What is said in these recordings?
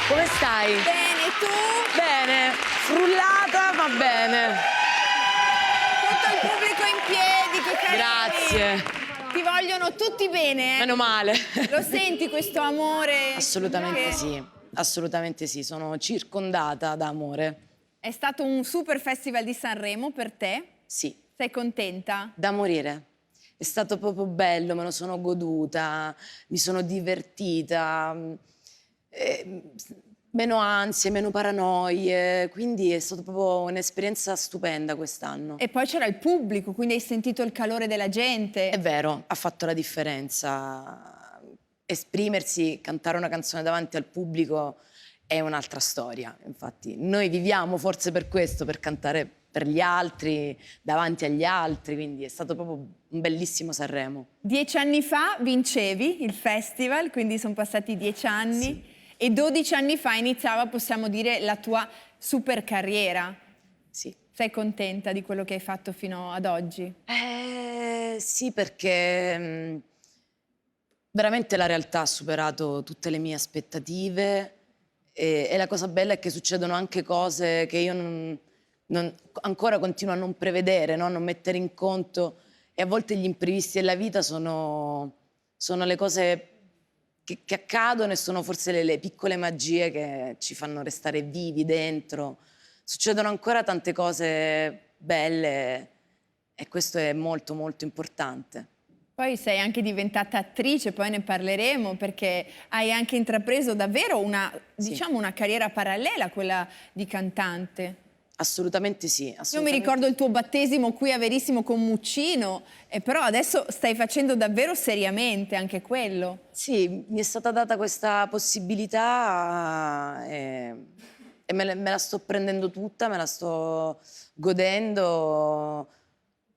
Come stai? Bene, tu? Bene, frullata ma bene. Tutto il pubblico in piedi, che carini. Grazie. Ti vogliono tutti bene, eh? Meno male. Lo senti questo amore? Assolutamente Che sì, assolutamente sì, sono circondata da amore. È stato un super festival di Sanremo per te. Sì, Sei contenta? da morire. È stato proprio bello, me lo sono goduta, mi sono divertita, meno ansie, meno paranoie, quindi è stata proprio un'esperienza stupenda quest'anno. E poi c'era il pubblico, quindi hai sentito il calore della gente. È vero, ha fatto la differenza. Esprimersi, cantare una canzone davanti al pubblico è un'altra storia. Infatti, noi viviamo forse per questo, per cantare per gli altri, davanti agli altri, quindi è stato proprio un bellissimo Sanremo. 10 anni fa vincevi il festival, quindi sono passati 10 anni. Sì. E 12 anni fa iniziava, possiamo dire, la tua super carriera. Sì. Sei contenta di quello che hai fatto fino ad oggi? Sì, perché veramente la realtà ha superato tutte le mie aspettative e la cosa bella è che succedono anche cose che io ancora continuo a non prevedere, no? A non mettere in conto, e a volte gli imprevisti della vita sono le cose che accadono e sono forse le piccole magie che ci fanno restare vivi dentro. Succedono ancora tante cose belle e questo è molto molto importante. Poi sei anche diventata attrice, poi ne parleremo, perché hai anche intrapreso davvero una, Sì. diciamo, una carriera parallela a quella di cantante. Assolutamente sì, Io mi assolutamente. ricordo il tuo battesimo qui a Verissimo con Muccino, però adesso stai facendo davvero seriamente anche quello. Sì, mi è stata data questa possibilità e me la sto prendendo tutta, me la sto godendo.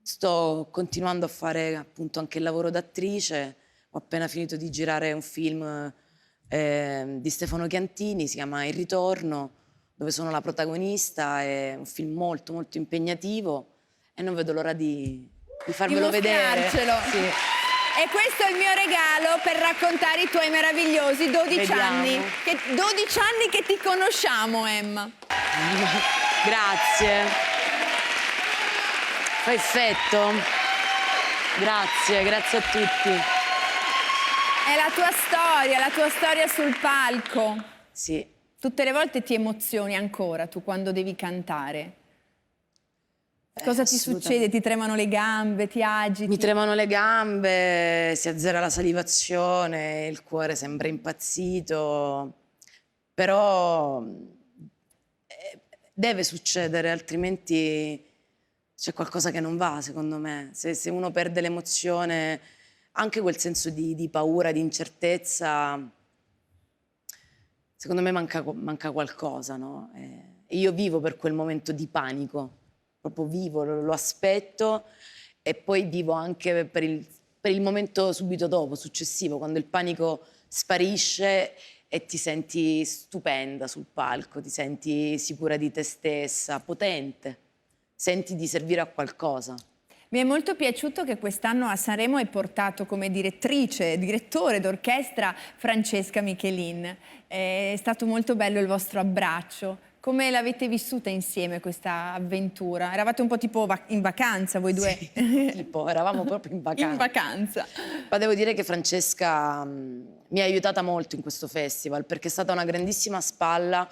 Sto continuando a fare appunto anche il lavoro d'attrice. Ho appena finito di girare un film di Stefano Chiantini, si chiama Il Ritorno, dove sono la protagonista. È un film molto molto impegnativo e non vedo l'ora di farvelo vedere. Mostrarcelo. Sì. E questo è il mio regalo per raccontare i tuoi meravigliosi 12 Vediamo. anni. 12 anni che ti conosciamo, Emma. Grazie. Fa effetto. Grazie, grazie a tutti. È la tua storia sul palco. Sì. Tutte le volte ti emozioni ancora tu quando devi cantare. Cosa ti succede? Ti tremano le gambe, ti agiti? Mi tremano le gambe, si azzera la salivazione, il cuore sembra impazzito, però deve succedere, altrimenti c'è qualcosa che non va, secondo me. Se uno perde l'emozione, anche quel senso di paura, di incertezza, secondo me manca qualcosa, no? E io vivo per quel momento di panico, proprio vivo, lo aspetto, e poi vivo anche per il momento subito dopo, successivo, quando il panico sparisce e ti senti stupenda sul palco, ti senti sicura di te stessa, potente, senti di servire a qualcosa. Mi è molto piaciuto che quest'anno a Sanremo hai portato come direttore d'orchestra Francesca Michelin. È stato molto bello il vostro abbraccio. Come l'avete vissuta insieme questa avventura? Eravate un po' tipo in vacanza voi due? Sì, tipo, eravamo proprio in vacanza. In vacanza. Ma devo dire che Francesca mi ha aiutata molto in questo festival, perché è stata una grandissima spalla.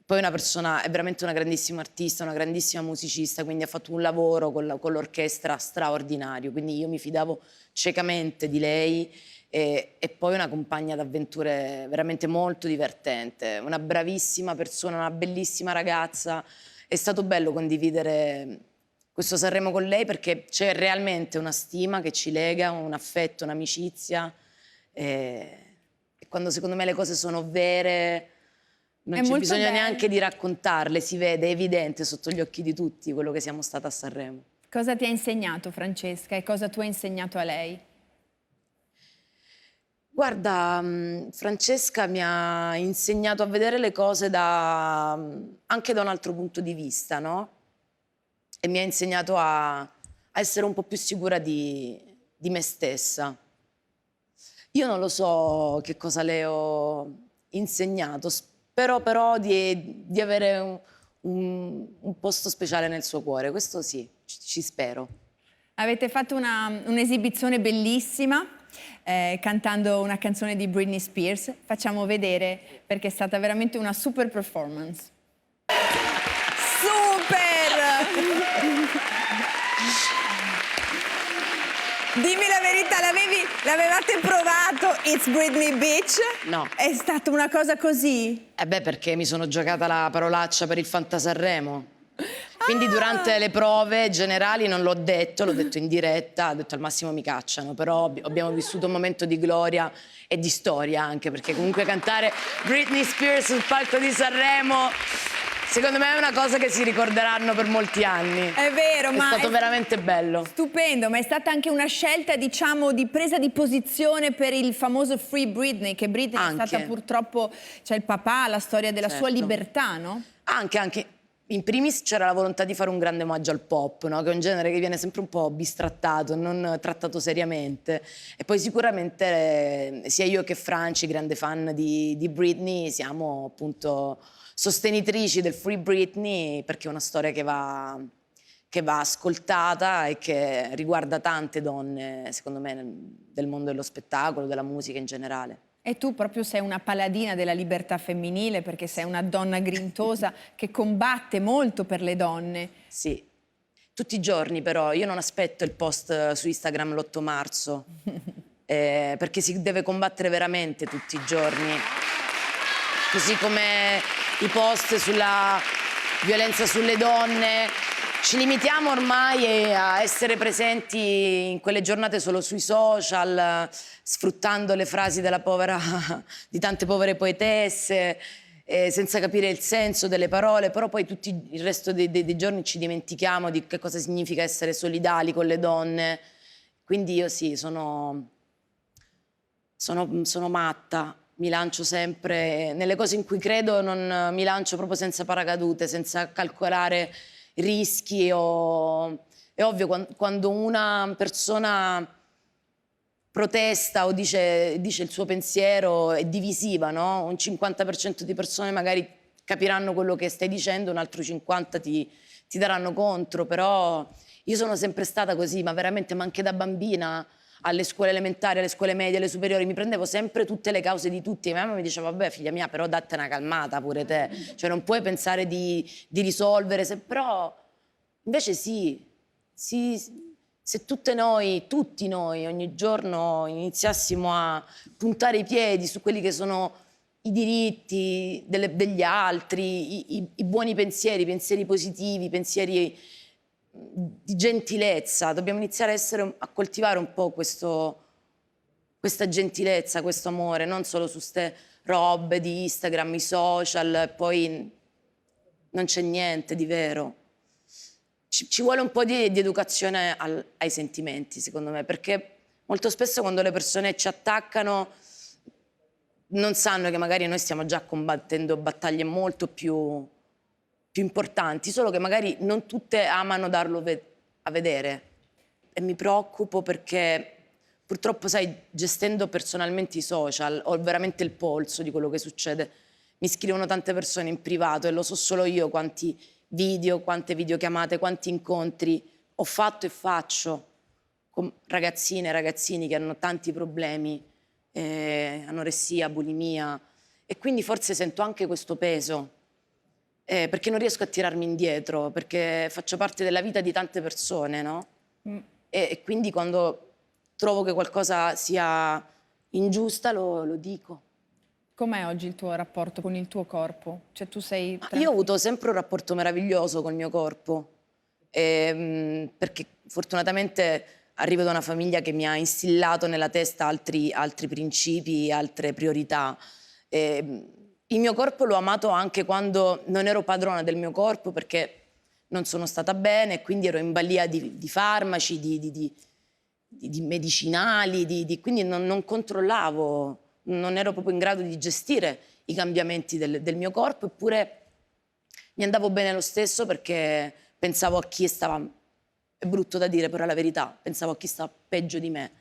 Poi una persona, è veramente una grandissima artista, una grandissima musicista, quindi ha fatto un lavoro con l'orchestra straordinario, quindi io mi fidavo ciecamente di lei e poi una compagna d'avventure veramente molto divertente, una bravissima persona, una bellissima ragazza. È stato bello condividere questo Sanremo con lei perché c'è realmente una stima che ci lega, un affetto, un'amicizia e quando secondo me le cose sono vere non c'è bisogno neanche di raccontarle, si vede, è evidente sotto gli occhi di tutti quello che siamo stati a Sanremo. Cosa ti ha insegnato Francesca e cosa tu hai insegnato a lei? Guarda, Francesca mi ha insegnato a vedere le cose anche da un altro punto di vista, no? E mi ha insegnato a essere un po' più sicura di me stessa. Io non lo so che cosa le ho insegnato. Spero però di avere un posto speciale nel suo cuore, questo sì, ci spero. Avete fatto un'esibizione bellissima cantando una canzone di Britney Spears. Facciamo vedere perché è stata veramente una super performance. Super! Dimmi la verità, l'avevate provato It's Britney Beach? No. È stata una cosa così? Perché mi sono giocata la parolaccia per il Fantasanremo. Quindi durante le prove generali non l'ho detto in diretta, ho detto al massimo mi cacciano, però abbiamo vissuto un momento di gloria e di storia anche, perché comunque cantare Britney Spears sul palco di Sanremo, secondo me è una cosa che si ricorderanno per molti anni. È vero, ma è stato veramente bello. Stupendo, ma è stata anche una scelta, diciamo, di presa di posizione per il famoso Free Britney, che Britney Anche. è stata purtroppo, c'è il papà, la storia della sua Certo. libertà, no? Anche. In primis c'era la volontà di fare un grande omaggio al pop, no? Che è un genere che viene sempre un po' bistrattato, non trattato seriamente. E poi sicuramente sia io che Franci, grande fan di Britney, siamo appunto sostenitrici del Free Britney, perché è una storia che va ascoltata e che riguarda tante donne, secondo me, del mondo dello spettacolo, della musica in generale. E tu proprio sei una paladina della libertà femminile, perché sei una donna grintosa che combatte molto per le donne. Sì, tutti i giorni però, io non aspetto il post su Instagram l'8 marzo, perché si deve combattere veramente tutti i giorni. Così come i post sulla violenza sulle donne. Ci limitiamo ormai a essere presenti in quelle giornate solo sui social, sfruttando le frasi di tante povere poetesse, senza capire il senso delle parole, però poi tutto il resto dei giorni ci dimentichiamo di che cosa significa essere solidali con le donne. Quindi io sì, sono matta, mi lancio sempre nelle cose in cui credo, non mi lancio proprio senza paracadute, senza calcolare rischi. È ovvio, quando una persona protesta o dice il suo pensiero, è divisiva, no? Un 50% di persone magari capiranno quello che stai dicendo, un altro 50% ti daranno contro, però io sono sempre stata così, ma veramente, ma anche da bambina, alle scuole elementari, alle scuole medie, alle superiori, mi prendevo sempre tutte le cause di tutti. Mia mamma mi diceva, vabbè figlia mia, però datte una calmata pure te, cioè non puoi pensare di risolvere, però invece sì, se tutti noi, ogni giorno iniziassimo a puntare i piedi su quelli che sono i diritti degli altri, i buoni pensieri, i pensieri positivi, i pensieri di gentilezza, dobbiamo iniziare a coltivare un po' questa gentilezza, questo amore, non solo su ste robe di Instagram, i social, poi non c'è niente di vero. Ci vuole un po' di educazione ai sentimenti, secondo me, perché molto spesso quando le persone ci attaccano non sanno che magari noi stiamo già combattendo battaglie molto più importanti, solo che magari non tutte amano darlo a vedere. E mi preoccupo perché purtroppo, sai, gestendo personalmente i social, ho veramente il polso di quello che succede. Mi scrivono tante persone in privato e lo so solo io quanti video, quante videochiamate, quanti incontri ho fatto e faccio con ragazzine e ragazzini che hanno tanti problemi, anoressia, bulimia, e quindi forse sento anche questo peso. Perché non riesco a tirarmi indietro, perché faccio parte della vita di tante persone, no? E quindi quando trovo che qualcosa sia ingiusta lo dico. Com'è oggi il tuo rapporto con il tuo corpo? Cioè tu sei... Io ho avuto sempre un rapporto meraviglioso col mio corpo, perché fortunatamente arrivo da una famiglia che mi ha instillato nella testa altri principi, altre priorità. Il mio corpo l'ho amato anche quando non ero padrona del mio corpo, perché non sono stata bene e quindi ero in balia di farmaci, di medicinali, quindi non controllavo, non ero proprio in grado di gestire i cambiamenti del mio corpo, eppure mi andavo bene lo stesso perché pensavo a chi stava, è brutto da dire però è la verità, pensavo a chi stava peggio di me.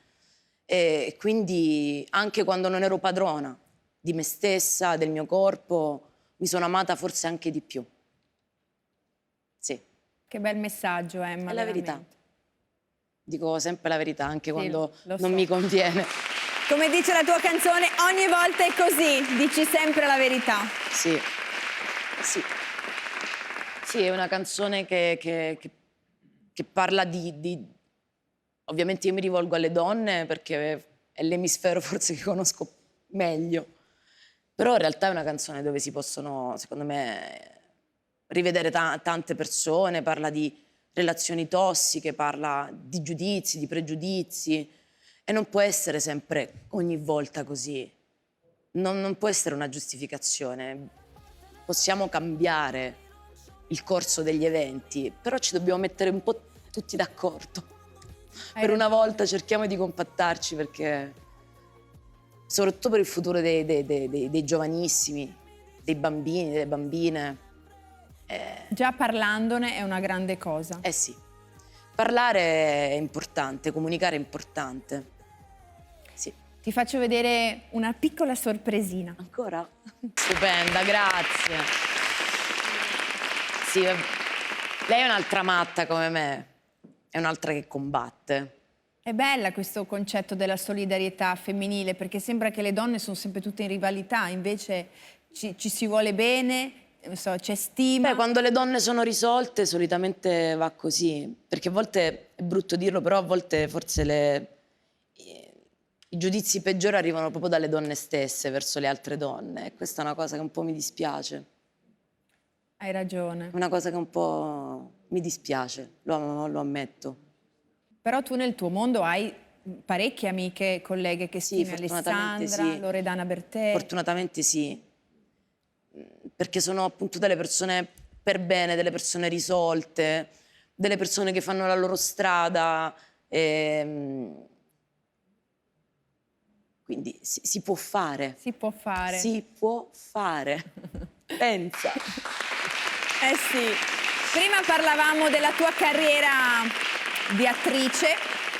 E quindi anche quando non ero padrona di me stessa, del mio corpo, mi sono amata forse anche di più. Sì, Che bel messaggio, Emma, è la veramente. verità. Dico sempre la verità, anche Sì, quando lo non so. mi conviene. Come dice la tua canzone, ogni volta è così, dici sempre la verità. Sì, sì. Sì, è una canzone che parla di... Ovviamente io mi rivolgo alle donne perché è l'emisfero forse che conosco meglio. Però in realtà è una canzone dove si possono, secondo me, rivedere tante persone, parla di relazioni tossiche, parla di giudizi, di pregiudizi e non può essere sempre, ogni volta così. Non può essere una giustificazione. Possiamo cambiare il corso degli eventi, però ci dobbiamo mettere un po' tutti d'accordo. Per una volta cerchiamo di compattarci perché, soprattutto per il futuro dei giovanissimi, dei bambini, delle bambine. Già parlandone è una grande cosa. Eh sì, parlare è importante, comunicare è importante. Sì. Ti faccio vedere una piccola sorpresina. Ancora? Stupenda, grazie. Sì, lei è un'altra matta come me, è un'altra che combatte. È bella questo concetto della solidarietà femminile, perché sembra che le donne sono sempre tutte in rivalità, invece ci si vuole bene, non so, c'è stima. Beh, quando le donne sono risolte solitamente va così, perché a volte, è brutto dirlo, però a volte forse i giudizi peggiori arrivano proprio dalle donne stesse verso le altre donne e questa è una cosa che un po' mi dispiace. Hai ragione. È una cosa che un po' mi dispiace, lo ammetto. Però tu nel tuo mondo hai parecchie amiche, colleghe che Sì, stimi, fortunatamente Alessandra, sì. Loredana Bertè. Fortunatamente sì, perché sono appunto delle persone per bene, delle persone risolte, delle persone che fanno la loro strada. Quindi si può fare. Si può fare. Si può fare. Pensa. Eh sì. Prima parlavamo della tua carriera di attrice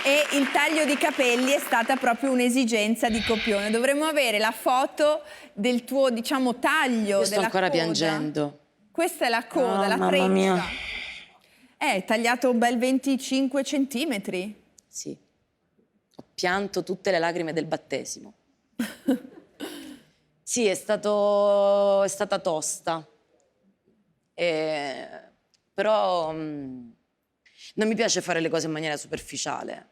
e il taglio di capelli è stata proprio un'esigenza di copione. Dovremmo avere la foto del tuo, diciamo, taglio Io sto della ancora coda. piangendo. Questa è la coda, Oh, la mamma treccia. mia. È tagliato un bel 25 centimetri. Sì. Ho pianto tutte le lacrime del battesimo. Sì, è stata tosta. Però non mi piace fare le cose in maniera superficiale.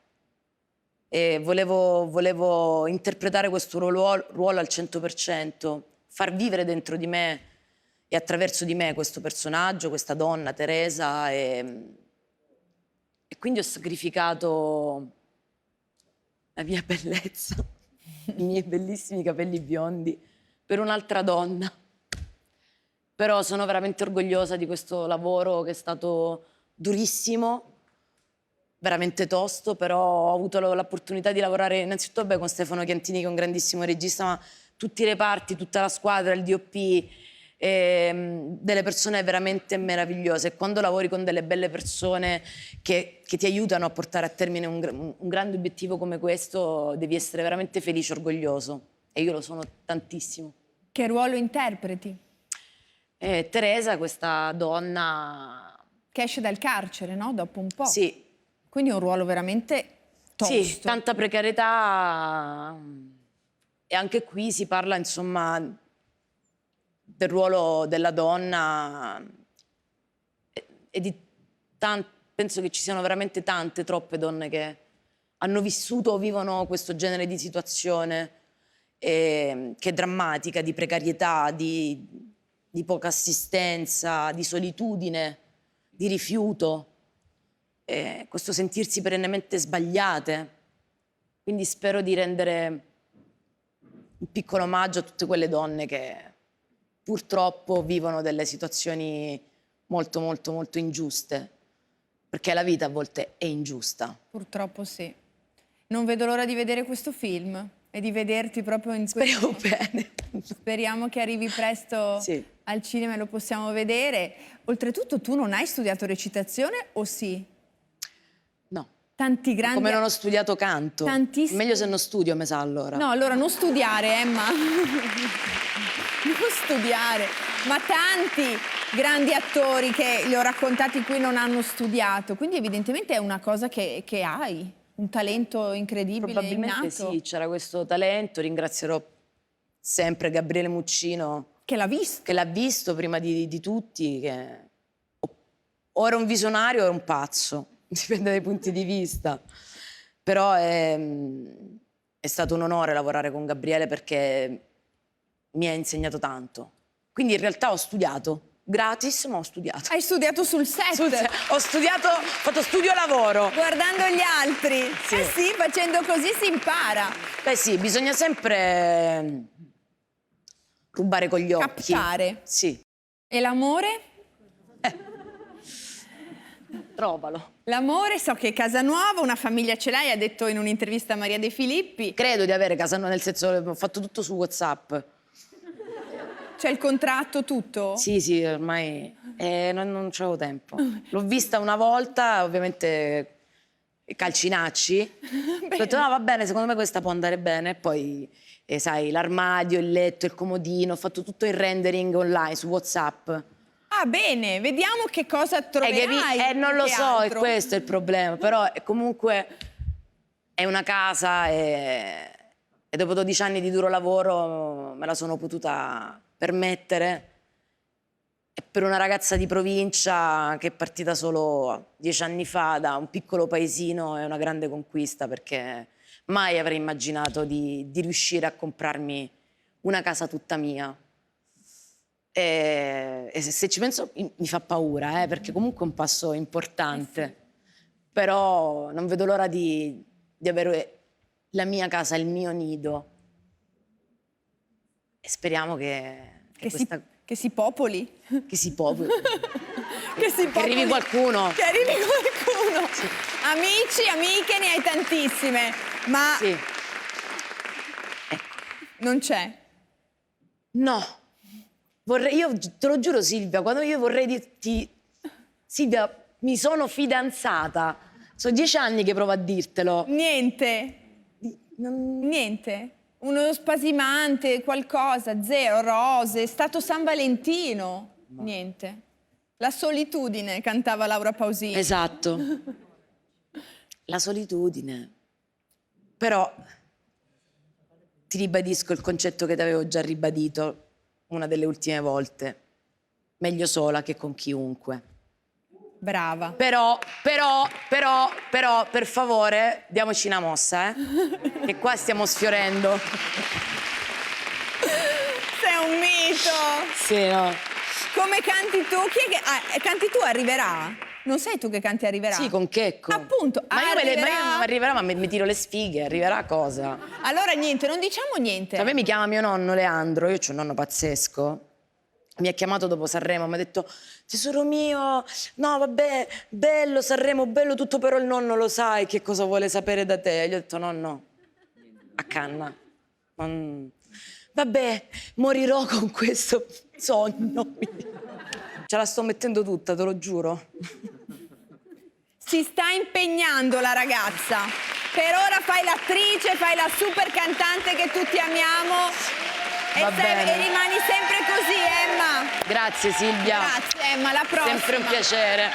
E volevo interpretare questo ruolo al 100%, far vivere dentro di me e attraverso di me questo personaggio, questa donna, Teresa, e quindi ho sacrificato la mia bellezza, i miei bellissimi capelli biondi, per un'altra donna. Però sono veramente orgogliosa di questo lavoro che è stato durissimo, veramente tosto, però ho avuto l'opportunità di lavorare innanzitutto con Stefano Chiantini, che è un grandissimo regista, ma tutti i reparti, tutta la squadra, il DOP, delle persone veramente meravigliose. E quando lavori con delle belle persone che ti aiutano a portare a termine un grande obiettivo come questo, devi essere veramente felice e orgoglioso. E io lo sono tantissimo. Che ruolo interpreti? Teresa, questa donna... Che esce dal carcere, no? Dopo un po'. Sì. Quindi è un ruolo veramente tosto. Sì, tanta precarietà. E anche qui si parla, insomma, del ruolo della donna e di penso che ci siano veramente tante, troppe donne che hanno vissuto o vivono questo genere di situazione che è drammatica, di precarietà, di poca assistenza, di solitudine, di rifiuto, questo sentirsi perennemente sbagliate. Quindi spero di rendere un piccolo omaggio a tutte quelle donne che purtroppo vivono delle situazioni molto, molto, molto ingiuste, perché la vita a volte è ingiusta. Purtroppo sì. Non vedo l'ora di vedere questo film e di vederti proprio in Speriamo bene. Speriamo che arrivi presto Sì. al cinema e lo possiamo vedere. Oltretutto tu non hai studiato recitazione o sì? No. Tanti grandi... Come non ho studiato canto. Tantissimi. Meglio se non studio, mi sa allora. No, allora non studiare, Emma. Non studiare. Ma tanti grandi attori che li ho raccontati qui non hanno studiato. Quindi evidentemente è una cosa che hai, un talento incredibile, Probabilmente innato. sì, c'era questo talento. Ringrazierò sempre Gabriele Muccino, Che l'ha visto. che l'ha visto prima di tutti, che o era un visionario o era un pazzo, dipende dai punti di vista. Però è stato un onore lavorare con Gabriele perché mi ha insegnato tanto. Quindi in realtà ho studiato, gratis, ma ho studiato. Hai studiato sul set. Ho studiato, ho fatto studio lavoro. Guardando gli altri. Sì. Eh sì, facendo così si impara. Beh sì, bisogna sempre rubare con gli occhi. Captare. Sì. E l'amore? Trovalo. L'amore, so che Casanuova, una famiglia ce l'hai, ha detto in un'intervista a Maria De Filippi. Credo di avere casa, nel senso ho fatto tutto su WhatsApp. C'è il contratto, tutto? Sì, sì, ormai non c'avevo tempo. L'ho vista una volta, ovviamente calcinacci. Ho detto, no, va bene, secondo me questa può andare bene. E poi, sai, l'armadio, il letto, il comodino, ho fatto tutto il rendering online su WhatsApp. Ah, bene, vediamo che cosa troverai. Non lo che so, altro. è questo il problema. Però comunque è una casa e dopo 12 anni di duro lavoro me la sono potuta permettere. E per una ragazza di provincia che è partita solo 10 anni fa da un piccolo paesino è una grande conquista, perché mai avrei immaginato di riuscire a comprarmi una casa tutta mia. E se ci penso mi fa paura, perché comunque è un passo importante. Però non vedo l'ora di avere la mia casa, il mio nido. E speriamo che si popoli. Che si popoli. Che arrivi qualcuno. Che arrivi qualcuno. Sì. Amici, amiche, ne hai tantissime. Ma Sì. non c'è. No. Io te lo giuro, Silvia, quando io vorrei dirti, Silvia, mi sono fidanzata. Sono 10 anni che provo a dirtelo. Niente. Niente. Uno spasimante, qualcosa, zero, rose, è stato San Valentino. No. Niente. La solitudine, cantava Laura Pausini. Esatto. La solitudine. Però ti ribadisco il concetto che ti avevo già ribadito una delle ultime volte. Meglio sola che con chiunque. Brava. Però, per favore, diamoci una mossa, che qua stiamo sfiorendo. Sei un mito. Sì, no. Come canti tu? Chi è che... canti tu, Arriverà? Non sei tu che canti Arriverà? Sì, con Checco. Appunto, ma io non arriverà, ma mi tiro le sfighe, arriverà cosa? Allora niente, non diciamo niente. A me mi chiama mio nonno Leandro, io ho un nonno pazzesco. Mi ha chiamato dopo Sanremo, mi ha detto, tesoro mio, no vabbè, bello Sanremo, bello tutto, però il nonno lo sai che cosa vuole sapere da te. Gli ho detto, nonno, a canna. Vabbè, morirò con questo sogno. Ce la sto mettendo tutta, te lo giuro. Si sta impegnando la ragazza. Per ora fai l'attrice, fai la super cantante che tutti amiamo. E rimani sempre così, Emma. Grazie Silvia. Grazie Emma, alla prossima. Sempre un piacere.